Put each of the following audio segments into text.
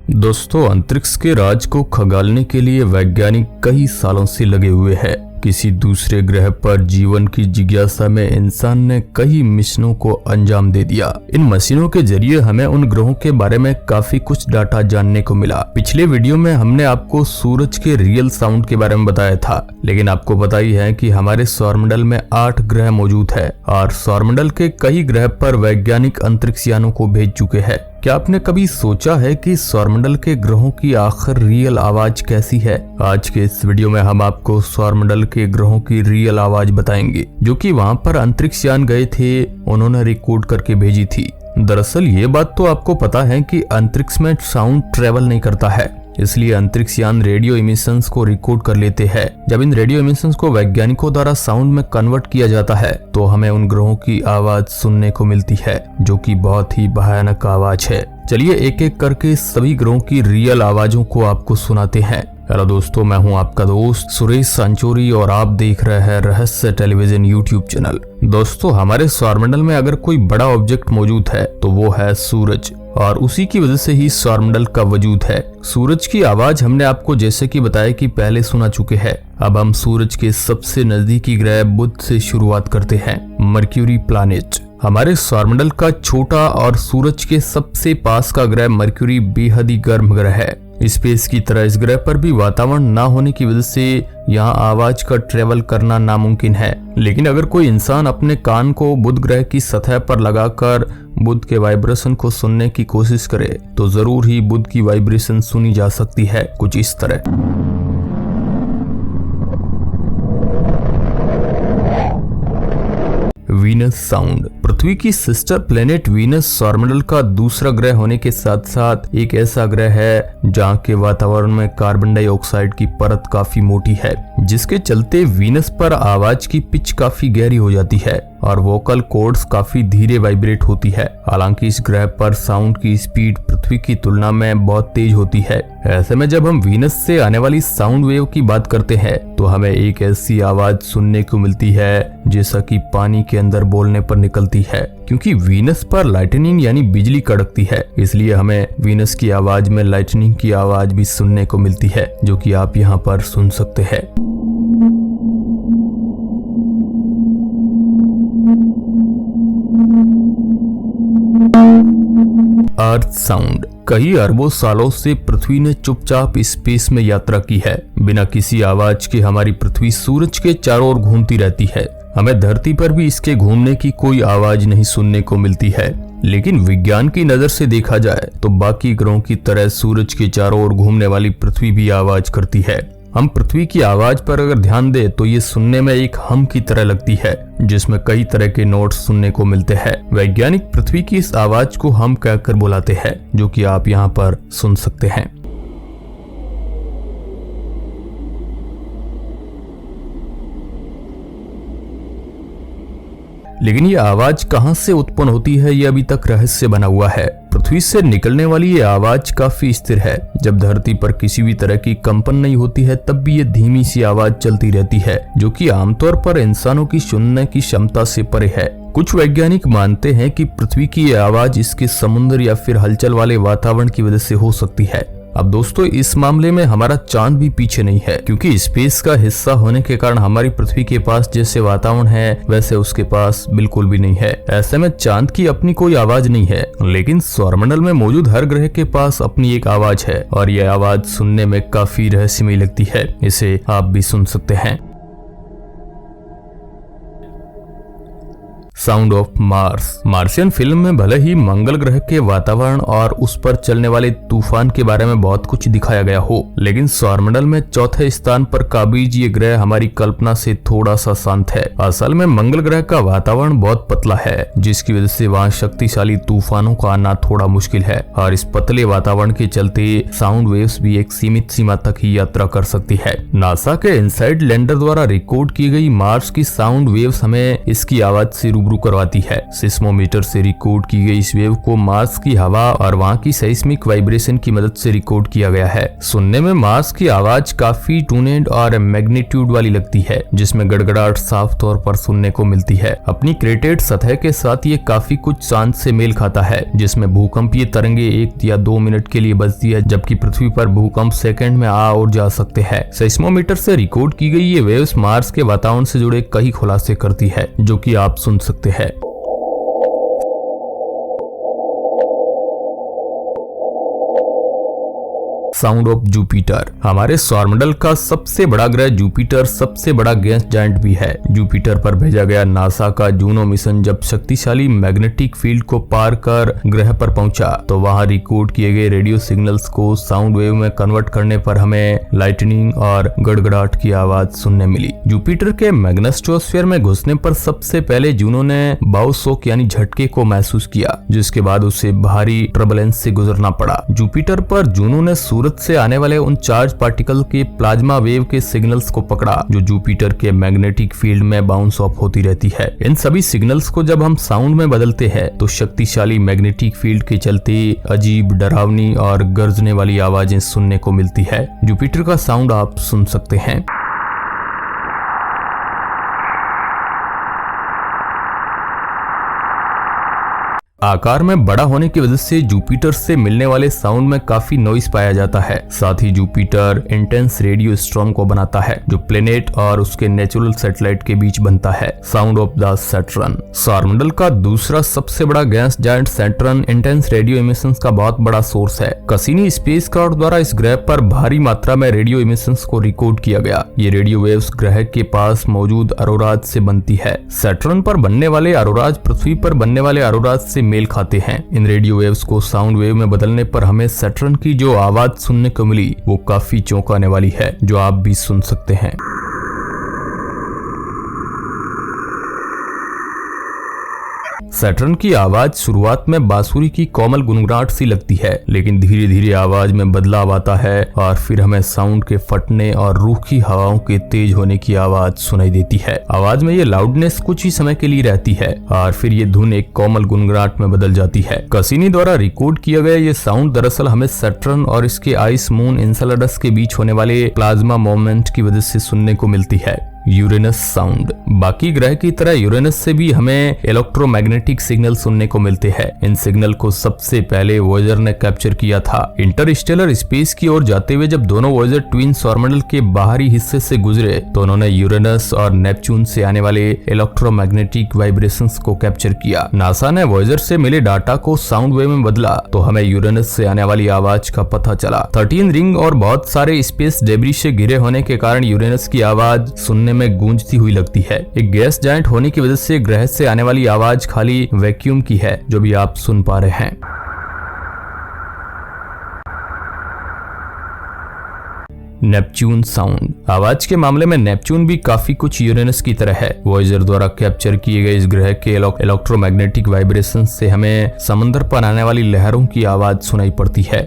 दोस्तों, अंतरिक्ष के राज को खंगालने के लिए वैज्ञानिक कई सालों से लगे हुए हैं। किसी दूसरे ग्रह पर जीवन की जिज्ञासा में इंसान ने कई मिशनों को अंजाम दे दिया। इन मशीनों के जरिए हमें उन ग्रहों के बारे में काफी कुछ डाटा जानने को मिला। पिछले वीडियो में हमने आपको सूरज के रियल साउंड के बारे में बताया था, लेकिन आपको पता ही है कि हमारे सौरमंडल में 8 ग्रह मौजूद है और सौरमंडल के कई ग्रह पर वैज्ञानिक अंतरिक्ष यानों को भेज चुके हैं। क्या आपने कभी सोचा है कि सौरमंडल के ग्रहों की आखिर रियल आवाज कैसी है? आज के इस वीडियो में हम आपको सौरमंडल के ग्रहों की रियल आवाज बताएंगे, जो कि वहां पर अंतरिक्ष यान गए थे, उन्होंने रिकॉर्ड करके भेजी थी। दरअसल ये बात तो आपको पता है कि अंतरिक्ष में साउंड ट्रेवल नहीं करता है, इसलिए अंतरिक्ष यान रेडियो इमिशंस को रिकॉर्ड कर लेते हैं। जब इन रेडियो इमिशंस को वैज्ञानिकों द्वारा साउंड में कन्वर्ट किया जाता है तो हमें उन ग्रहों की आवाज सुनने को मिलती है, जो कि बहुत ही भयानक आवाज है। चलिए एक एक करके सभी ग्रहों की रियल आवाजों को आपको सुनाते हैं। हेलो दोस्तों, मैं हूं आपका दोस्त सुरेश सांचोरी और आप देख रहे हैं रहस्य टेलीविजन यूट्यूब चैनल। दोस्तों, हमारे सौरमंडल में अगर कोई बड़ा ऑब्जेक्ट मौजूद है तो वो है सूरज, और उसी की वजह से ही सौरमंडल का वजूद है। सूरज की आवाज हमने आपको जैसे कि बताया कि पहले सुना चुके हैं। अब हम सूरज के सबसे नजदीकी ग्रह बुध से शुरुआत करते हैं। मर्क्यूरी प्लैनेट हमारे सौरमंडल का छोटा और सूरज के सबसे पास का ग्रह मर्क्यूरी बेहद ही गर्म ग्रह है। स्पेस की तरह इस ग्रह पर भी वातावरण ना होने की वजह से यहाँ आवाज का ट्रेवल करना नामुमकिन है। लेकिन अगर कोई इंसान अपने कान को बुध ग्रह की सतह पर लगाकर बुध के वाइब्रेशन को सुनने की कोशिश करे तो जरूर ही बुध की वाइब्रेशन सुनी जा सकती है, कुछ इस तरह। वीनस साउंड पृथ्वी की सिस्टर प्लेनेट वीनस सौरमंडल का दूसरा ग्रह होने के साथ साथ एक ऐसा ग्रह है जहां के वातावरण में कार्बन डाइऑक्साइड की परत काफी मोटी है, जिसके चलते वीनस पर आवाज की पिच काफी गहरी हो जाती है और वोकल कॉर्ड्स काफी धीरे वाइब्रेट होती है। हालांकि इस ग्रह पर साउंड की स्पीड पृथ्वी की तुलना में बहुत तेज होती है। ऐसे में जब हम वीनस से आने वाली साउंड वेव की बात करते हैं तो हमें एक ऐसी आवाज सुनने को मिलती है जैसा कि पानी के अंदर बोलने पर निकलती है। क्योंकि वीनस पर लाइटनिंग यानी बिजली कड़कती है, इसलिए हमें वीनस की आवाज में लाइटनिंग की आवाज भी सुनने को मिलती है, जो कि आप यहाँ पर सुन सकते हैं। अर्थ साउंड कई अरबों सालों से पृथ्वी ने चुपचाप स्पेस में यात्रा की है। बिना किसी आवाज के हमारी पृथ्वी सूरज के चारों ओर घूमती रहती है। हमें धरती पर भी इसके घूमने की कोई आवाज नहीं सुनने को मिलती है। लेकिन विज्ञान की नजर से देखा जाए तो बाकी ग्रहों की तरह सूरज के चारों ओर घूमने वाली पृथ्वी भी आवाज करती है। हम पृथ्वी की आवाज पर अगर ध्यान दें तो ये सुनने में एक हम की तरह लगती है, जिसमें कई तरह के नोट्स सुनने को मिलते हैं। वैज्ञानिक पृथ्वी की इस आवाज को हम कहकर बुलाते हैं, जो कि आप यहाँ पर सुन सकते हैं। लेकिन ये आवाज कहां से उत्पन्न होती है, ये अभी तक रहस्य बना हुआ है। पृथ्वी से निकलने वाली ये आवाज काफी स्थिर है। जब धरती पर किसी भी तरह की कंपन नहीं होती है तब भी ये धीमी सी आवाज चलती रहती है, जो कि आमतौर पर इंसानों की सुनने की क्षमता से परे है। कुछ वैज्ञानिक मानते हैं कि पृथ्वी की ये आवाज इसके समुद्र या फिर हलचल वाले वातावरण की वजह से हो सकती है। अब दोस्तों, इस मामले में हमारा चांद भी पीछे नहीं है, क्योंकि स्पेस का हिस्सा होने के कारण हमारी पृथ्वी के पास जैसे वातावरण है वैसे उसके पास बिल्कुल भी नहीं है। ऐसे में चांद की अपनी कोई आवाज नहीं है, लेकिन सौरमंडल में मौजूद हर ग्रह के पास अपनी एक आवाज है और यह आवाज सुनने में काफी रहस्यमय लगती है। इसे आप भी सुन सकते हैं। Sound of Mars Martian film में भले ही मंगल ग्रह के वातावरण और उस पर चलने वाले तूफान के बारे में बहुत कुछ दिखाया गया हो, लेकिन सौरमंडल में चौथे स्थान पर काबिज ये ग्रह हमारी कल्पना से थोड़ा सा शांत है। असल में मंगल ग्रह का वातावरण बहुत पतला है, जिसकी वजह से वहाँ शक्तिशाली तूफानों का आना थोड़ा मुश्किल है और इस पतले वातावरण के चलते साउंड वेव्स भी एक सीमित सीमा तक ही यात्रा कर सकती है। नासा के इनसाइड लैंडर द्वारा रिकॉर्ड की गई मार्स की साउंड वेव्स हमें इसकी आवाज से रूबरू करवाती है। सिस्मोमीटर से रिकॉर्ड की गई इस वेव को मार्स की हवा और वहाँ की सेस्मिक वाइब्रेशन की मदद से रिकॉर्ड किया गया है। सुनने में मार्स की आवाज काफी टूनेड और मैग्नीट्यूड वाली लगती है, जिसमें गड़गड़ाहट साफ तौर पर सुनने को मिलती है। अपनी क्रेटेड सतह के साथ ये काफी कुछ चांद से मेल खाता है, जिसमें भूकंपीय तरंगे 1 या 2 मिनट के लिए बजती है, जबकि पृथ्वी पर भूकंप सेकंड में आ और जा सकते हैं। सेस्मोमीटर से रिकॉर्ड की गई ये वेव्स मार्स के वातावरण से जुड़े कई खुलासे करती है, जो कि आप सुन सकते हैं। Sound of Jupiter. हमारे सौरमंडल का सबसे बड़ा ग्रह जुपिटर सबसे बड़ा गैस जायंट भी है। जुपिटर पर भेजा गया नासा का जूनो मिशन जब शक्तिशाली मैग्नेटिक फील्ड को पार कर ग्रह पर पहुंचा, तो वहां रिकॉर्ड किए गए रेडियो सिग्नल्स को साउंड वेव में कन्वर्ट करने पर हमें लाइटनिंग और गड़गड़ाहट की आवाज सुनने मिली। जुपिटर के मैग्नेटोस्फीयर में घुसने पर सबसे पहले जूनो ने बाउ शॉक यानी झटके को महसूस किया, जिसके बाद उसे भारी टर्बुलेंस से गुजरना पड़ा। जुपिटर पर जूनो ने सूरज से आने वाले उन चार्ज पार्टिकल के प्लाज्मा वेव के सिग्नल्स को पकड़ा, जो जुपिटर के मैग्नेटिक फील्ड में बाउंस ऑफ होती रहती है। इन सभी सिग्नल्स को जब हम साउंड में बदलते हैं, तो शक्तिशाली मैग्नेटिक फील्ड के चलते अजीब, डरावनी और गरजने वाली आवाजें सुनने को मिलती है। जुपिटर का साउंड आप सुन सकते हैं। आकार में बड़ा होने की वजह से जुपिटर से मिलने वाले साउंड में काफी नॉइस पाया जाता है। साथ ही जुपिटर इंटेंस रेडियो स्टॉर्म को बनाता है, जो प्लेनेट और उसके नेचुरल सैटेलाइट के बीच बनता है। Sound of the Saturn. सौरमंडल का दूसरा सबसे बड़ा gas giant Saturn intense radio emissions का बहुत बड़ा सोर्स है। कसीनी स्पेसक्राफ्ट द्वारा इस ग्रह पर भारी मात्रा में रेडियो इमिशंस को रिकॉर्ड किया गया। ये रेडियो वेव्स ग्रह के पास मौजूद अरोराज से बनती है। सैटर्न पर बनने वाले अरोराज पृथ्वी पर बनने वाले अरोराज से मेल खाते हैं। इन रेडियो वेव्स को साउंड वेव में बदलने पर हमें सैटर्न की जो आवाज सुनने को मिली, वो काफी चौंकाने वाली है, जो आप भी सुन सकते हैं। सैटर्न की आवाज शुरुआत में बांसुरी की कोमल गुनगुनाहट सी लगती है, लेकिन धीरे धीरे आवाज में बदलाव आता है और फिर हमें साउंड के फटने और रूखी हवाओं के तेज होने की आवाज सुनाई देती है। आवाज में ये लाउडनेस कुछ ही समय के लिए रहती है और फिर ये धुन एक कोमल गुनगुनाहट में बदल जाती है। कसीनी द्वारा रिकॉर्ड किया गया ये साउंड दरअसल हमें सैटर्न और इसके आइस मून एन्सेलेडस के बीच होने वाले प्लाज्मा मूवमेंट की वजह से सुनने को मिलती है। Uranus sound. बाकी ग्रह की तरह यूरेनस से भी हमें इलेक्ट्रोमैग्नेटिक सिग्नल सुनने को मिलते हैं। इन सिग्नल को सबसे पहले वॉयेजर ने कैप्चर किया था। इंटरस्टेलर स्पेस की ओर जाते हुए जब दोनों वॉयेजर ट्विन सौरमंडल के बाहरी हिस्से से गुजरे, तो उन्होंने यूरेनस और नेपच्यून से आने वाले इलेक्ट्रोमैग्नेटिक वाइब्रेशंस को कैप्चर किया। नासा ने वॉयेजर से मिले डाटा को साउंड वेव में बदला, तो हमें यूरेनस से आने वाली आवाज का पता चला। 13 रिंग और बहुत सारे स्पेस डेब्री से घिरे होने के कारण यूरेनस की आवाज सुनने में गूंजती हुई लगती है। एक गैस जायंट होने की वजह से ग्रह से आने वाली आवाज खाली वैक्यूम की है, जो भी आप सुन पा रहे हैं। Neptune sound. आवाज के मामले में नेपच्यून भी काफी कुछ यूरेनस की तरह है। वॉयेजर द्वारा कैप्चर किए गए इस ग्रह के इलेक्ट्रोमैग्नेटिक वाइब्रेशन से हमें समंदर पर आने वाली लहरों की आवाज सुनाई पड़ती है।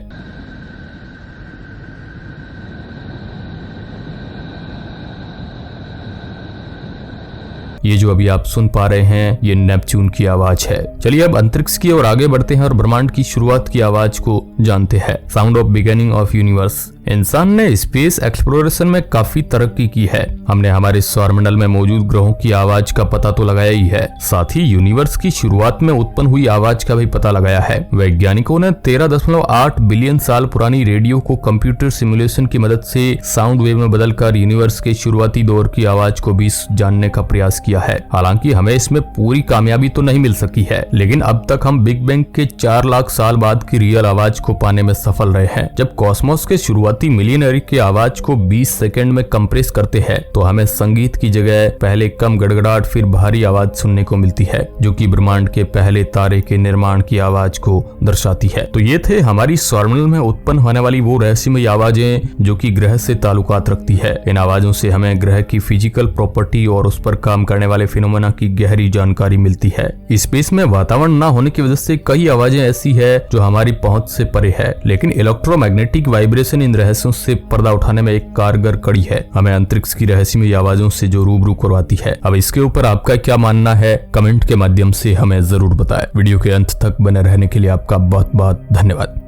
ये जो अभी आप सुन पा रहे हैं, ये नेपच्यून की आवाज है। चलिए अब अंतरिक्ष की ओर आगे बढ़ते हैं और ब्रह्मांड की शुरुआत की आवाज को जानते हैं। Sound of beginning of universe. इंसान ने स्पेस एक्सप्लोरेशन में काफी तरक्की की है। हमने हमारे सौरमंडल में मौजूद ग्रहों की आवाज का पता तो लगाया ही है, साथ ही यूनिवर्स की शुरुआत में उत्पन्न हुई आवाज का भी पता लगाया है। वैज्ञानिकों ने 13.8 बिलियन साल पुरानी रेडियो को कंप्यूटर सिमुलेशन की मदद से साउंड वेव में बदलकर यूनिवर्स के शुरुआती दौर की आवाज को भी जानने का प्रयास किया है। हालांकि हमें इसमें पूरी कामयाबी तो नहीं मिल सकी है, लेकिन अब तक हम बिग बैंग के 4 लाख साल बाद की रियल आवाज को पाने में सफल रहे हैं। जब कॉस्मोस के शुरुआती मिलियनरी की आवाज को 20 सेकंड में कंप्रेस करते हैं, तो हमें संगीत की जगह पहले कम गड़गड़ाहट फिर भारी आवाज सुनने को मिलती है, जो कि ब्रह्मांड के पहले तारे के निर्माण की आवाज को दर्शाती है। तो ये थे हमारी सौरमंडल में उत्पन्न होने वाली वो रहस्यमय आवाजें जो कि ग्रह से ताल्लुकात रखती है। इन आवाजों से हमें ग्रह की फिजिकल प्रॉपर्टी और उस पर काम करने वाले फिनोमेना की गहरी जानकारी मिलती है। स्पेस में वातावरण न होने की वजह से कई आवाजें ऐसी है जो हमारी पहुंच से परे है, लेकिन इलेक्ट्रोमैग्नेटिक वाइब्रेशन इन रहस्यों से पर्दा उठाने में एक कारगर कड़ी है। हमें अंतरिक्ष की रहस्यमयी आवाजों से जो रूबरू करवाती है। अब इसके ऊपर आपका क्या मानना है, कमेंट के माध्यम से हमें जरूर बताएं। वीडियो के अंत तक बने रहने के लिए आपका बहुत बहुत धन्यवाद।